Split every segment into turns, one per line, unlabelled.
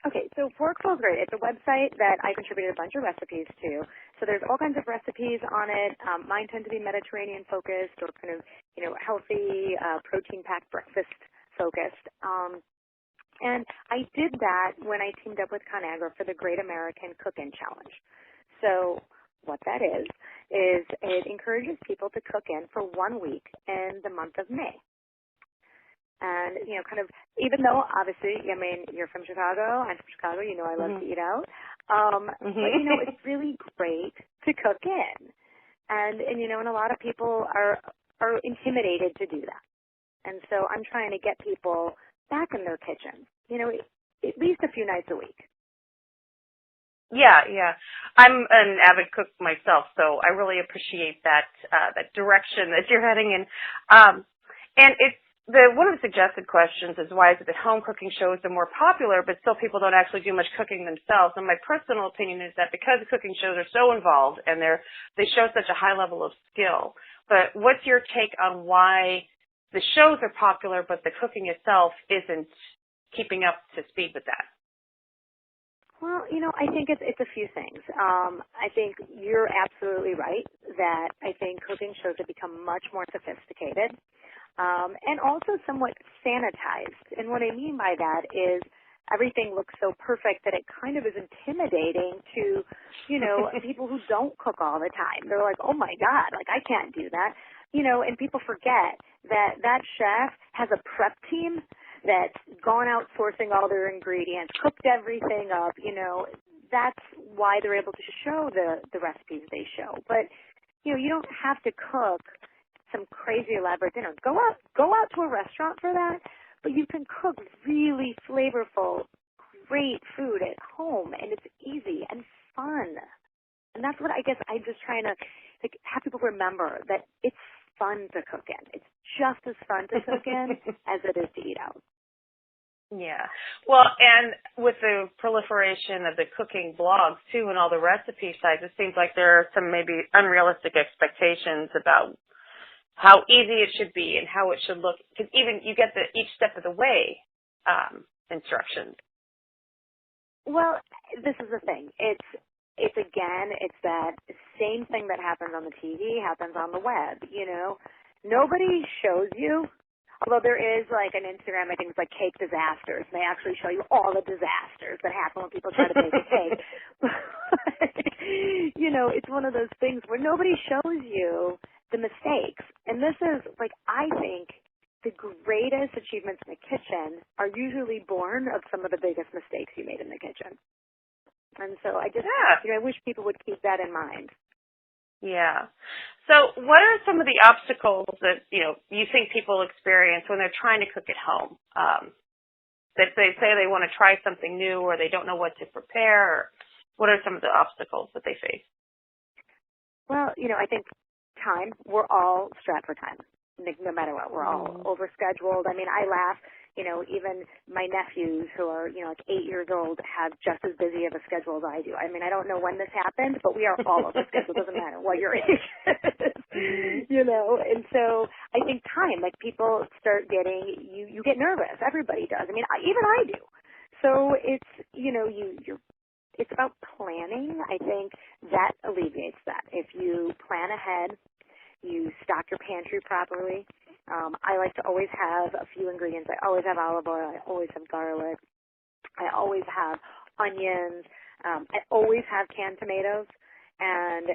Okay, so Forkful is great. It's a website that I contributed a bunch of recipes to. So there's all kinds of recipes on it. Mine tend to be Mediterranean focused or kind of, healthy, protein-packed breakfast focused. And I did that when I teamed up with ConAgra for the Great American Cook-In Challenge. So what that is it encourages people to cook in for 1 week in the month of May. And, kind of, even though, obviously, you're from Chicago, I'm from Chicago, I love to eat out. But, it's really great to cook in. And a lot of people are intimidated to do that. And so I'm trying to get people back in their kitchen, at least a few nights a week.
Yeah. I'm an avid cook myself, so I really appreciate that direction that you're heading in. And it's one of the suggested questions is why is it that home cooking shows are more popular, but still people don't actually do much cooking themselves? And my personal opinion is that because cooking shows are so involved and they show such a high level of skill. But what's your take on why the shows are popular, but the cooking itself isn't keeping up to speed with that?
Well, I think it's a few things. I think you're absolutely right that I think cooking shows have become much more sophisticated. And also somewhat sanitized. And what I mean by that is everything looks so perfect that it kind of is intimidating to, people who don't cook all the time. They're like, oh my God, I can't do that. And people forget that chef has a prep team that's gone out sourcing all their ingredients, cooked everything up, that's why they're able to show the recipes they show. But, you don't have to cook some crazy elaborate dinner. Go out to a restaurant for that, but you can cook really flavorful, great food at home, and it's easy and fun. And that's what I guess I'm just trying to have people remember, that it's fun to cook in. It's just as fun to cook in as it is to eat out.
Yeah. Well, and with the proliferation of the cooking blogs, too, and all the recipe sites, it seems like there are some maybe unrealistic expectations about how easy it should be and how it should look, because even you get each step of the way instructions.
Well, this is the thing. It's that same thing that happens on the TV happens on the web. Nobody shows you. Although there is an Instagram, I think it's cake disasters. And they actually show you all the disasters that happen when people try to bake a cake. It's one of those things where nobody shows you the mistakes. And this is, I think the greatest achievements in the kitchen are usually born of some of the biggest mistakes you made in the kitchen. And so I wish people would keep that in mind.
Yeah. So what are some of the obstacles that, you think people experience when they're trying to cook at home? That they say they want to try something new or they don't know what to prepare? Or what are some of the obstacles that they face?
Well, I think time. We're all strapped for time. No matter what, we're all overscheduled. I mean, I laugh, even my nephews who are, 8 years old have just as busy of a schedule as I do. I mean, I don't know when this happened, but we are all overscheduled. It doesn't matter what your age is, And so I think time, people start getting, you get nervous. Everybody does. I mean, even I do. So it's, it's about planning. I think that alleviates that. If you plan ahead, you stock your pantry properly. I like to always have a few ingredients. I always have olive oil. I always have garlic. I always have onions. I always have canned tomatoes. And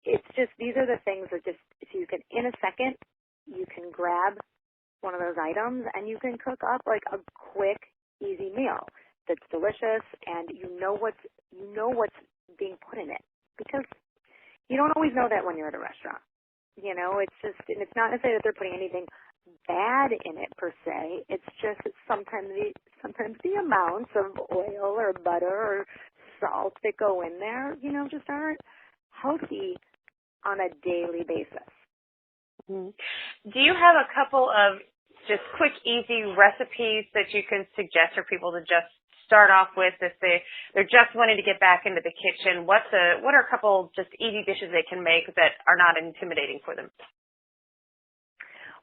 it's just, these are the things that just, so you can, in a second, you can grab one of those items and you can cook up a quick, easy meal that's delicious and you know what's being put in it. Because you don't always know that when you're at a restaurant. It's just, and it's not necessarily that they're putting anything bad in it per se. It's just that sometimes the amounts of oil or butter or salt that go in there, just aren't healthy on a daily basis.
Mm-hmm. Do you have a couple of just quick, easy recipes that you can suggest for people to just start off with if they're just wanting to get back into the kitchen? What are a couple just easy dishes they can make that are not intimidating for them?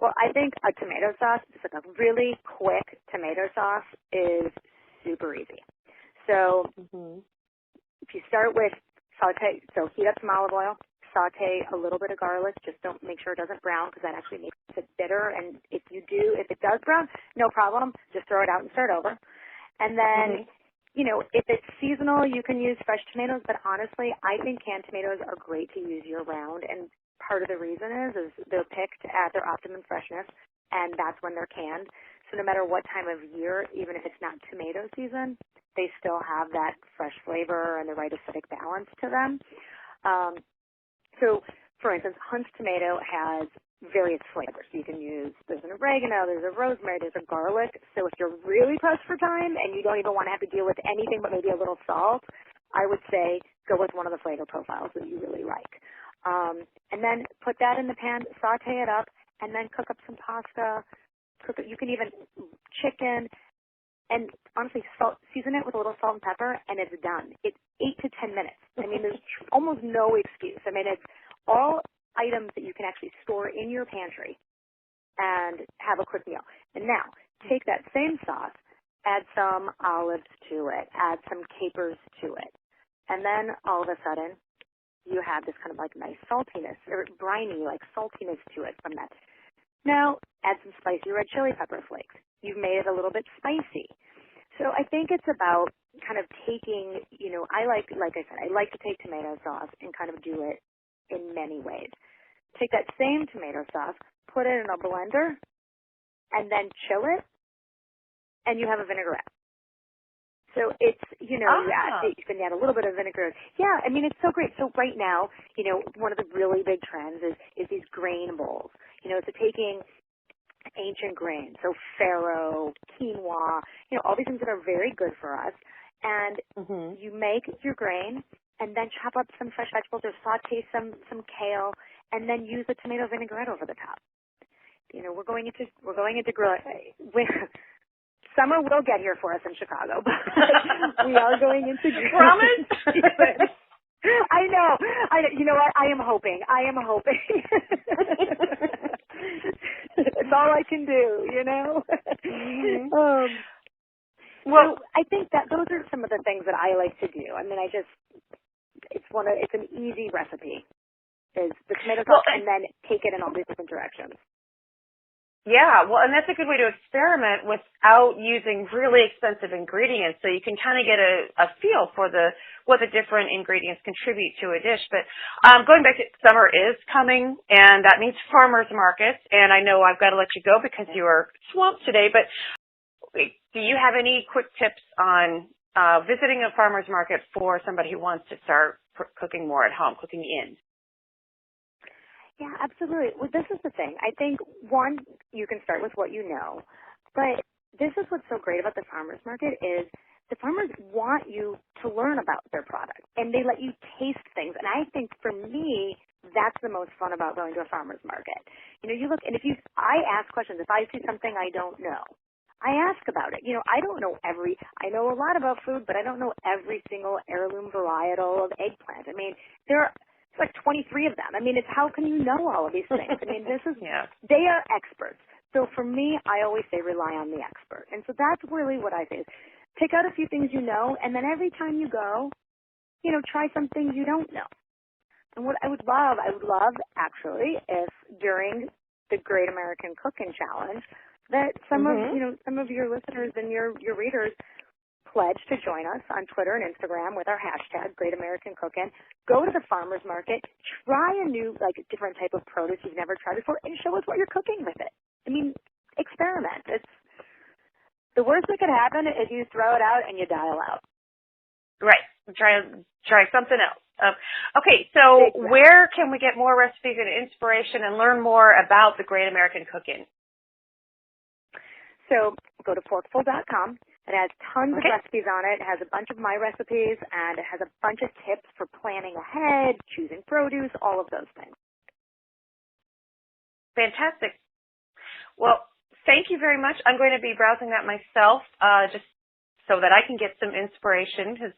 Well, I think a tomato sauce, just a really quick tomato sauce, is super easy. So if you start with saute, so heat up some olive oil, saute a little bit of garlic. Just don't make sure it doesn't brown because that actually makes it bitter. And if it does brown, no problem. Just throw it out and start over. And then, if it's seasonal, you can use fresh tomatoes. But honestly, I think canned tomatoes are great to use year-round. And part of the reason is they're picked at their optimum freshness, and that's when they're canned. So no matter what time of year, even if it's not tomato season, they still have that fresh flavor and the right acidic balance to them. So, for instance, Hunt's tomato has various flavors. You can use, there's an oregano, there's a rosemary, there's a garlic. So if you're really pressed for time and you don't even want to have to deal with anything but maybe a little salt, I would say go with one of the flavor profiles that you really like. And then put that in the pan, saute it up, and then cook up some pasta. You can even chicken, and honestly, season it with a little salt and pepper, and it's done. It's 8 to 10 minutes. I mean, there's almost no excuse. I mean, it's all items that you can actually store in your pantry and have a quick meal. And now, take that same sauce, add some olives to it, add some capers to it, and then all of a sudden, you have this kind of like nice saltiness, or briny, like saltiness to it from that. Now, add some spicy red chili pepper flakes. You've made it a little bit spicy. So I think it's about kind of taking, I like I said, I like to take tomato sauce and kind of do it in many ways. Take that same tomato sauce, put it in a blender, and then chill it, and you have a vinaigrette. So it's, you can add a little bit of vinegar. Yeah, I mean, it's so great. So right now, one of the really big trends is these grain bowls. So taking ancient grains, so farro, quinoa, all these things that are very good for us. And you make your grain and then chop up some fresh vegetables or saute some kale and then use the tomato vinaigrette over the top. We're going into grill. Summer will get here for us in Chicago, but we are going into
promise.
I know. You know what? I am hoping. It's all I can do, Well, so I think that those are some of the things that I like to do. I mean, it's an easy recipe. Is the tomato sauce and then take it in all these different directions.
Yeah, well, and that's a good way to experiment without using really expensive ingredients, so you can kind of get a feel for what the different ingredients contribute to a dish. But going back to summer is coming, and that means farmers markets. And I know I've got to let you go because you are swamped today. But do you have any quick tips on visiting a farmers market for somebody who wants to start cooking more at home, cooking in?
Yeah, absolutely. Well, this is the thing. I think, one, you can start with what you know, but this is what's so great about the farmers market is the farmers want you to learn about their product, and they let you taste things. And I think, for me, that's the most fun about going to a farmers market. You look, and I ask questions. If I see something I don't know, I ask about it. I don't know I know a lot about food, but I don't know every single heirloom varietal of eggplant. I mean, there are like 23 of them. I mean, it's how can you know all of these things? I mean, they are experts. So for me, I always say rely on the expert. And so that's really what I say is pick out a few things you know, and then every time you go, try some things you don't know. And what I would love actually if during the Great American Cookin' Challenge that some of your listeners and your readers pledge to join us on Twitter and Instagram with our hashtag GreatAmericanCookIn. Go to the farmer's market, try a new, different type of produce you've never tried before, and show us what you're cooking with it. I mean, experiment. It's the worst that could happen is you throw it out and you dial out.
Right. Try something else. Okay, so where can we get more recipes and inspiration and learn more about the Great American Cookin'?
So go to forkful.com. It has tons of recipes on it. It has a bunch of my recipes, and it has a bunch of tips for planning ahead, choosing produce, all of those things.
Fantastic. Well, thank you very much. I'm going to be browsing that myself just so that I can get some inspiration, because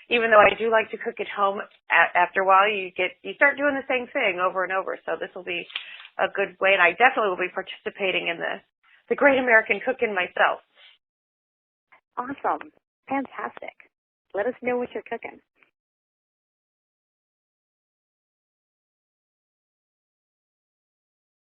even though I do like to cook at home, after a while you start doing the same thing over and over. So this will be a good way, and I definitely will be participating in the Great American Cookin' myself.
Awesome. Fantastic. let us know what you're cooking.